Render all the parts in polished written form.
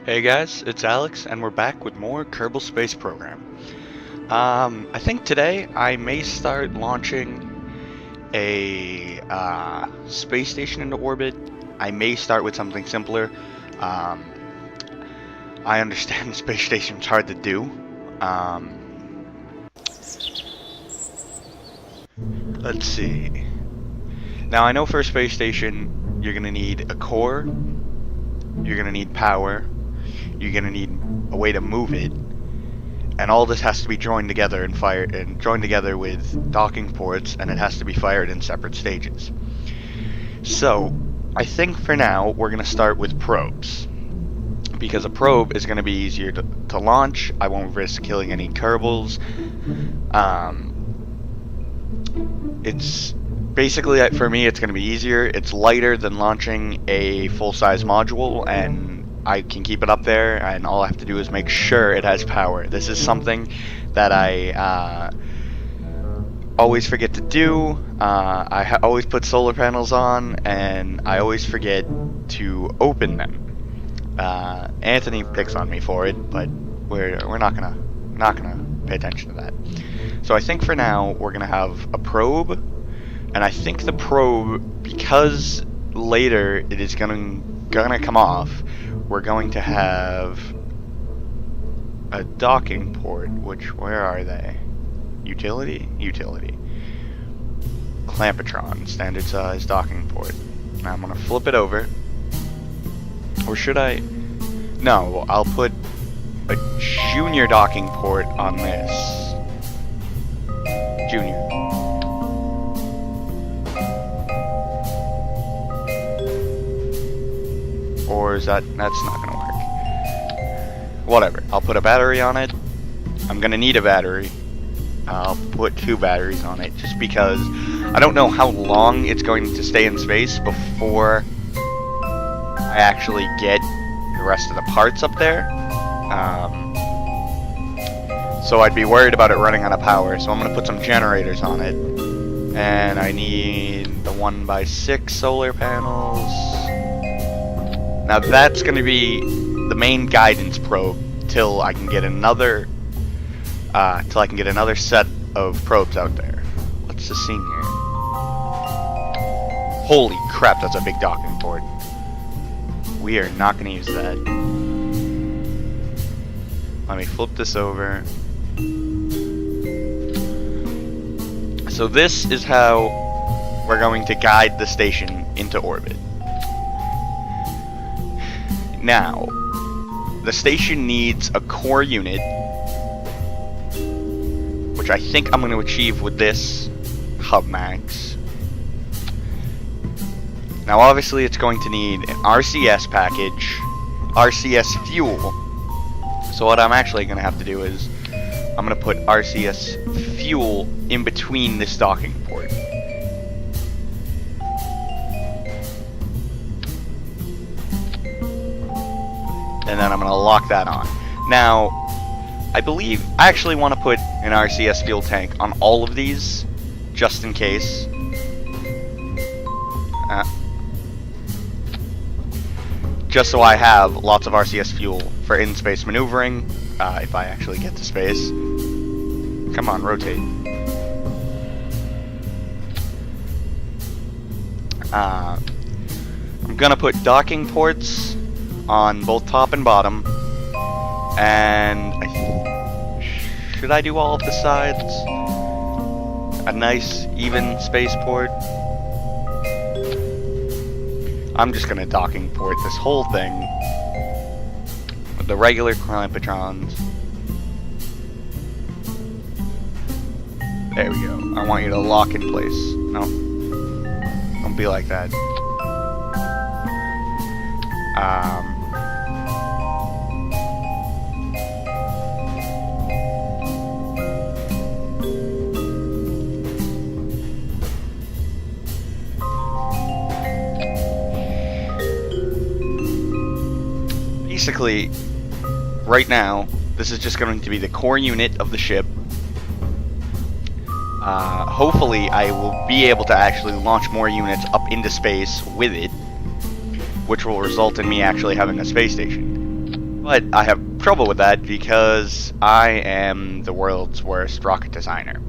Hey guys, it's Alex, and we're back with more Kerbal Space Program. I think today I may start launching a space station into orbit. I may start with something simpler. Um, I understand the space station's hard to do. Let's see. Now I know for a space station, you're gonna need a core, you're gonna need power, you're gonna need a way to move it, and all this has to be joined together and joined together with docking ports, and it has to be fired in separate stages. So I think for now we're gonna start with probes, because a probe is gonna be easier to launch. I won't risk killing any Kerbals. It's basically, for me, it's gonna be easier. It's lighter than launching a full-size module, and I can keep it up there, and all I have to do is make sure it has power. This is something that I always forget to do. I always put solar panels on, and I always forget to open them. Anthony picks on me for it, but we're not gonna pay attention to that. So I think for now we're gonna have a probe, and I think the probe, because later it is gonna come off, we're going to have a docking port, which, where are they? Utility? Utility. Clampetron, standard size docking port. Now I'm gonna flip it over. Or should I? No, I'll put a junior docking port on this. Junior. Or is that's not gonna work. Whatever, I'll put a battery on it. I'm gonna need a battery. I'll put 2 batteries on it, just because I don't know how long it's going to stay in space before I actually get the rest of the parts up there. So I'd be worried about it running out of power, so I'm gonna put some generators on it. And I need the 1x6 solar panels. Now that's going to be the main guidance probe till I can get another set of probes out there. What's the scene here? Holy crap, that's a big docking port. We are not going to use that. Let me flip this over. So this is how we're going to guide the station into orbit. Now, the station needs a core unit, which I think I'm going to achieve with this hub max. Now obviously it's going to need an RCS package, RCS fuel. So what I'm actually going to have to do is, I'm going to put RCS fuel in between this docking port. And then I'm going to lock that on. Now, I actually want to put an RCS fuel tank on all of these, just in case. Just so I have lots of RCS fuel for in-space maneuvering, if I actually get to space. Come on, rotate. I'm gonna put docking ports on both top and bottom, and should I do all of the sides? A nice even spaceport. I'm just gonna docking port this whole thing with the regular Clampetrons. There we go. I want you to lock in place. No, don't be like that. Basically, right now, this is just going to be the core unit of the ship. Hopefully, I will be able to actually launch more units up into space with it, which will result in me actually having a space station. But I have trouble with that because I am the world's worst rocket designer.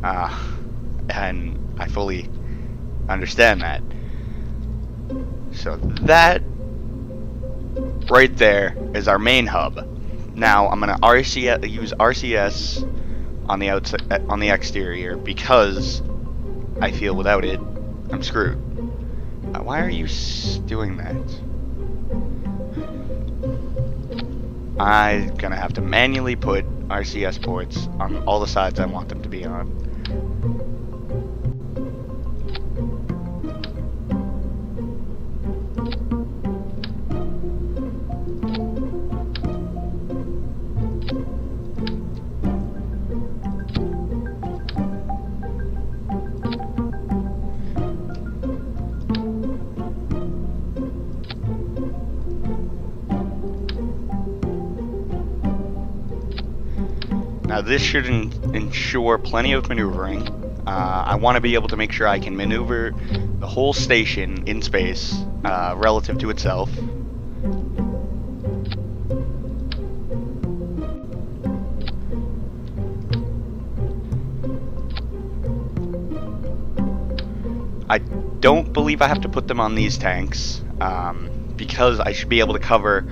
And I fully understand that. So that right there is our main hub. Now I'm gonna use RCS on the outside, on the exterior, because I feel without it I'm screwed. Why are you doing that? I'm gonna have to manually put RCS ports on all the sides I want them to be on. Now this should ensure plenty of maneuvering. I want to be able to make sure I can maneuver the whole station in space relative to itself. I don't believe I have to put them on these tanks because I should be able to cover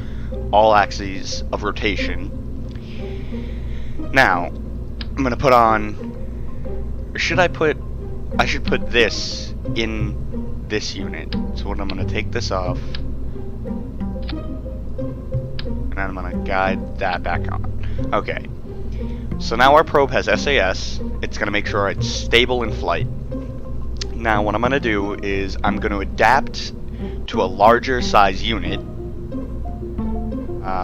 all axes of rotation. Now, I'm going to put on, or should I should put this in this unit. So what I'm going to take this off, and then I'm going to guide that back on. Okay, so now our probe has SAS. It's going to make sure it's stable in flight. Now what I'm going to do is I'm going to adapt to a larger size unit.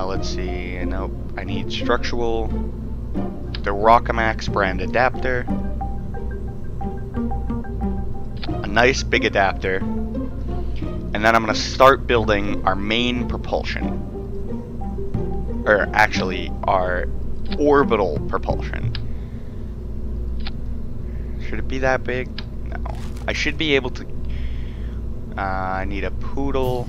Let's see, nope, I need structural, the Rockamax brand adapter, a nice big adapter, and then I'm going to start building our main propulsion, or actually our orbital propulsion. Should it be that big? No. I should be able to, I need a poodle.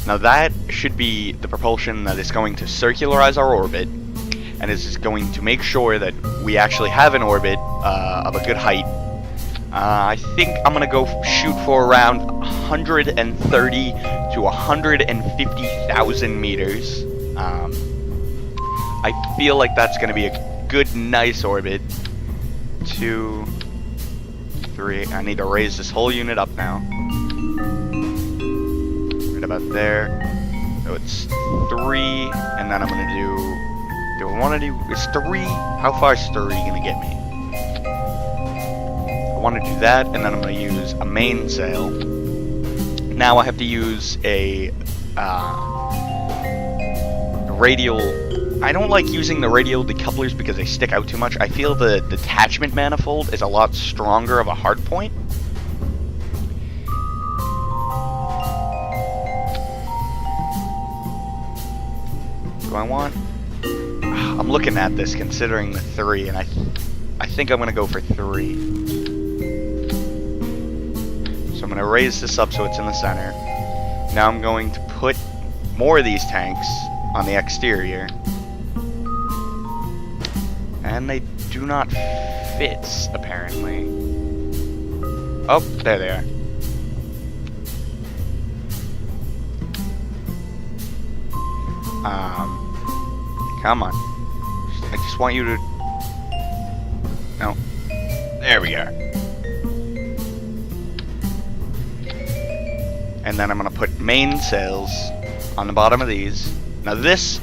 Now that should be the propulsion that is going to circularize our orbit, and is going to make sure that we actually have an orbit of a good height. I think I'm gonna go shoot for around 130 to 150,000 meters. I feel like that's gonna be a good, nice orbit. 2, 3. I need to raise this whole unit up now. Right about there. So it's 3, and then I'm gonna do. Do I want to do? Is 3? How far is 3 gonna get me? I want to do that, and then I'm gonna use a mainsail. Now I have to use a radial. I don't like using the radial decouplers because they stick out too much. I feel the detachment manifold is a lot stronger of a hard point. Do I want? I'm looking at this considering the 3, and I think I'm gonna go for 3. So I'm gonna raise this up so it's in the center. Now I'm going to put more of these tanks on the exterior. And they do not fit, apparently. Oh, there they are. Come on. I just want you to... No. There we are. And then I'm going to put mainsails on the bottom of these. Now this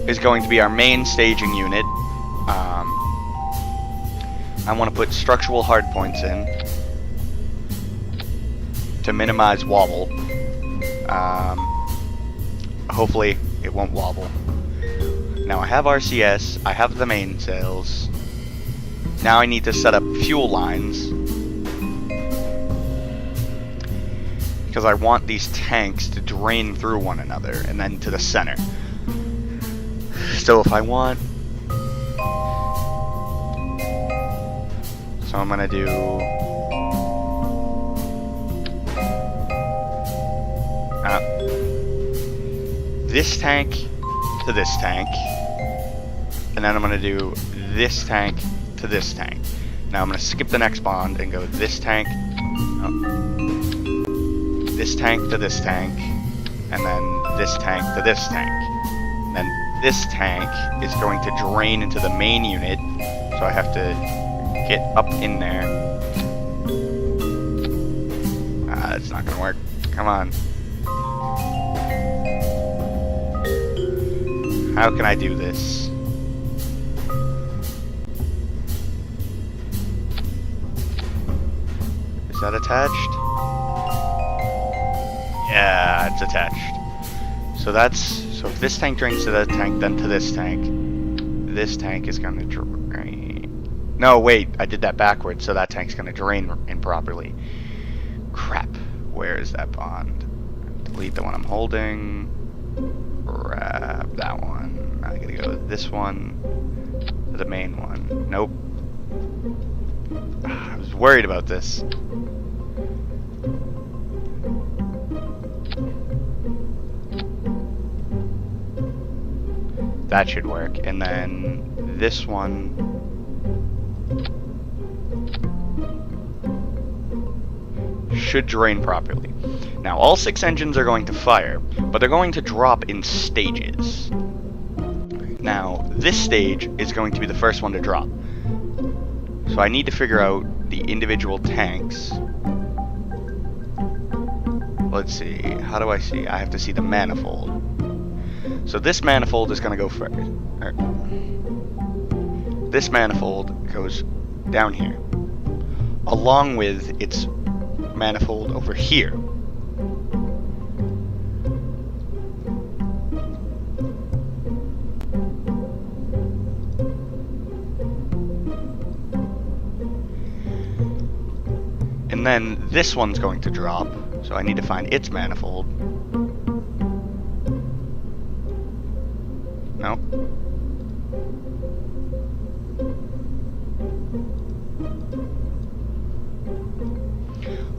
is going to be our main staging unit. I want to put structural hardpoints in to minimize wobble. Hopefully it won't wobble. Now I have RCS, I have the mainsails. Now I need to set up fuel lines, because I want these tanks to drain through one another and then to the center. So if I want... So I'm gonna do... this tank to this tank, and then I'm going to do this tank to this tank. Now I'm going to skip the next bond and go this tank, this tank to this tank, and then this tank to this tank. And then this tank is going to drain into the main unit, so I have to get up in there. That's not going to work. Come on. How can I do this? Is that attached? Yeah, it's attached. So if this tank drains to that tank, then to this tank is gonna drain. No, wait, I did that backwards, so that tank's gonna drain improperly. Crap, where is that bond? Delete the one I'm holding. Grab that one. I gotta go with this one to the main one. Nope. I was worried about this. That should work. And then this one should drain properly. Now all 6 engines are going to fire, but they're going to drop in stages. Now this stage is going to be the first one to drop. So I need to figure out the individual tanks. Let's see, how do I see? I have to see the manifold. So this manifold is going to go first. This manifold goes down here, along with its manifold over here. And then this one's going to drop, so I need to find its manifold. No.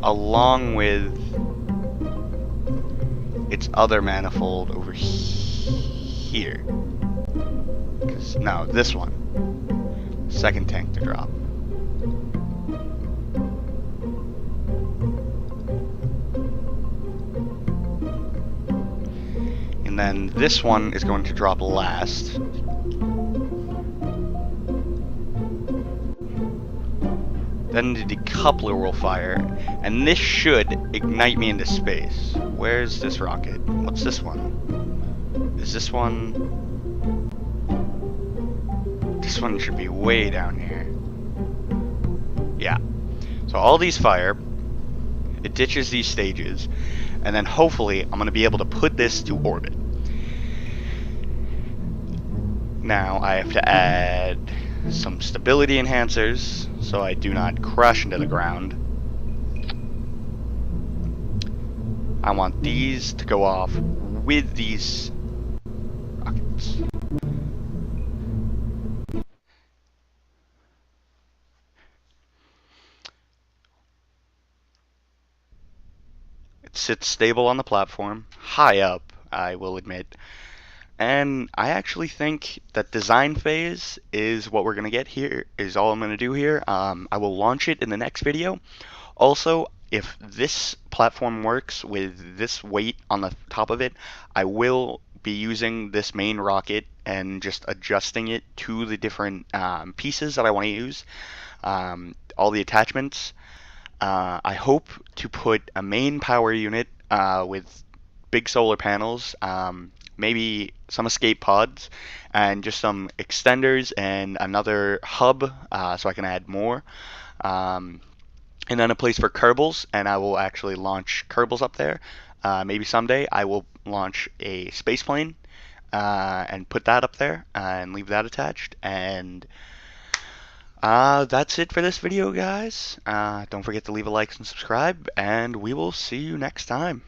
Along with its other manifold over here. No, this one. Second tank to drop. And then this one is going to drop last. Then the decoupler will fire, and this should ignite me into space. Where's this rocket? What's this one? Is this one? This one should be way down here. Yeah. So all these fire, it ditches these stages, and then hopefully I'm going to be able to put this to orbit. Now I have to add some stability enhancers so I do not crash into the ground. I want these to go off with these rockets. It sits stable on the platform, high up, I will admit. And I actually think that design phase is what we're going to get here, is all I'm going to do here. I will launch it in the next video. Also, if this platform works with this weight on the top of it, I will be using this main rocket and just adjusting it to the different pieces that I want to use, all the attachments. I hope to put a main power unit with big solar panels, maybe some escape pods, and just some extenders and another hub so I can add more. And then a place for Kerbals, and I will actually launch Kerbals up there. Maybe someday I will launch a space plane and put that up there and leave that attached. And that's it for this video, guys. Don't forget to leave a like and subscribe, and we will see you next time.